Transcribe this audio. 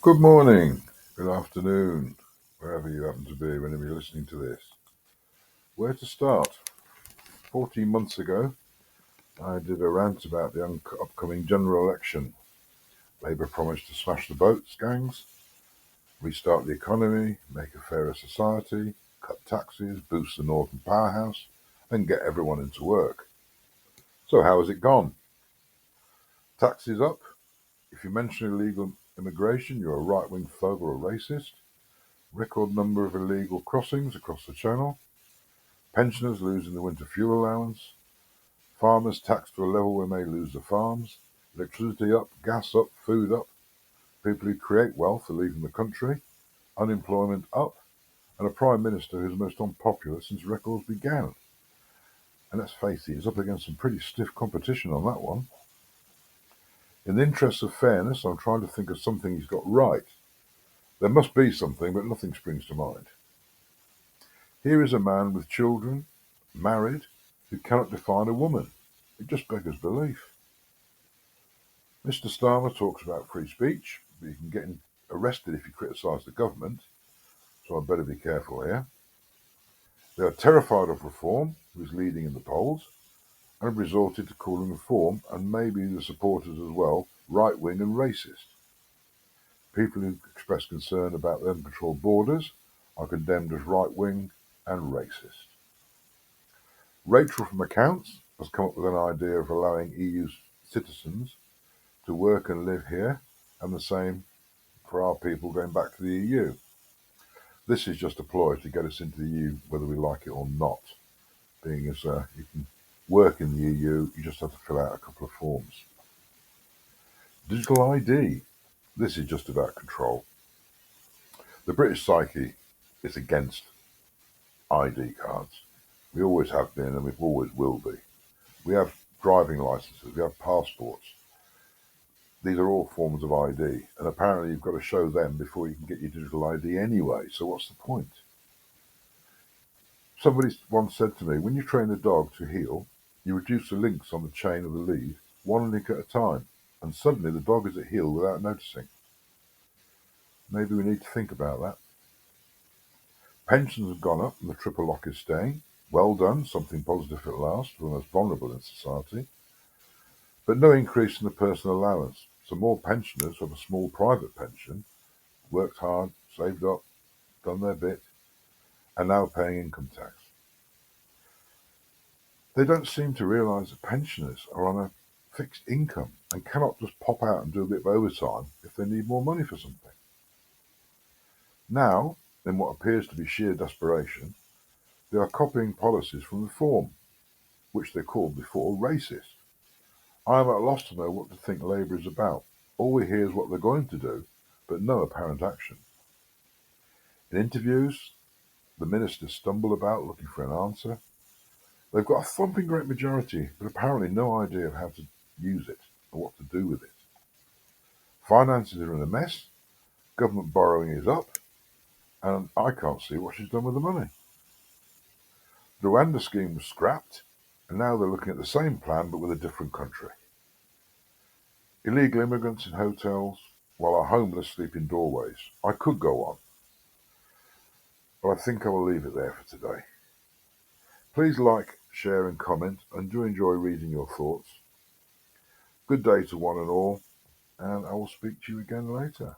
Good morning, good afternoon, wherever you happen to be whenever you're listening to this. Where to start? 14 months ago, I did a rant about the upcoming general election. Labour promised to smash the boats gangs, restart the economy, make a fairer society, cut taxes, boost the Northern powerhouse, and get everyone into work. So how has it gone? Taxes up. If you mention illegal immigration, you're a right-wing thug or a racist. Record number of illegal crossings across the channel. Pensioners losing the winter fuel allowance. Farmers taxed to a level where they may lose their farms. Electricity up, gas up, food up. People who create wealth are leaving the country. Unemployment up. And a Prime Minister who's the most unpopular since records began. And let's face it, he's up against some pretty stiff competition on that one. In the interests of fairness, I'm trying to think of something he's got right. There must be something, but nothing springs to mind. Here is a man with children, married, who cannot define a woman. It just beggars belief. Mr. Starmer talks about free speech, but you can get arrested if you criticise the government, so I'd better be careful here. They are terrified of reform, who's leading in the polls, and have resorted to calling reform, and maybe the supporters as well, right-wing and racist. People who express concern about the uncontrolled borders are condemned as right-wing and racist. Rachel from Accounts has come up with an idea of allowing EU citizens to work and live here, and the same for our people going back to the EU. This is just a ploy to get us into the EU whether we like it or not, being as you can work in the EU, you just have to fill out a couple of forms. Digital ID. This is just about control. The British psyche is against ID cards. We always have been and we always will be. We have driving licenses, we have passports. These are all forms of ID, and apparently you've got to show them before you can get your digital ID anyway, so what's the point? Somebody once said to me, when you train a dog to heel, you reduce the links on the chain of the lead, one link at a time, and suddenly the dog is at heel without noticing. Maybe we need to think about that. Pensions have gone up and the triple lock is staying. Well done, something positive at last for the most vulnerable in society. But no increase in the personal allowance, so more pensioners have a small private pension, worked hard, saved up, done their bit, and now paying income tax. They don't seem to realise that pensioners are on a fixed income and cannot just pop out and do a bit of overtime if they need more money for something. Now, in what appears to be sheer desperation, they are copying policies from Reform, which they called before racist. I am at a loss to know what to think Labour is about. All we hear is what they're going to do, but no apparent action. In interviews, the ministers stumble about looking for an answer. They've got a thumping great majority, but apparently no idea of how to use it or what to do with it. Finances are in a mess, government borrowing is up, and I can't see what she's done with the money. The Rwanda scheme was scrapped, and now they're looking at the same plan but with a different country. Illegal immigrants in hotels, while our homeless sleep in doorways. I could go on, but I think I will leave it there for today. Please like, share and comment, and do enjoy reading your thoughts. Good day to one and all, and I will speak to you again later.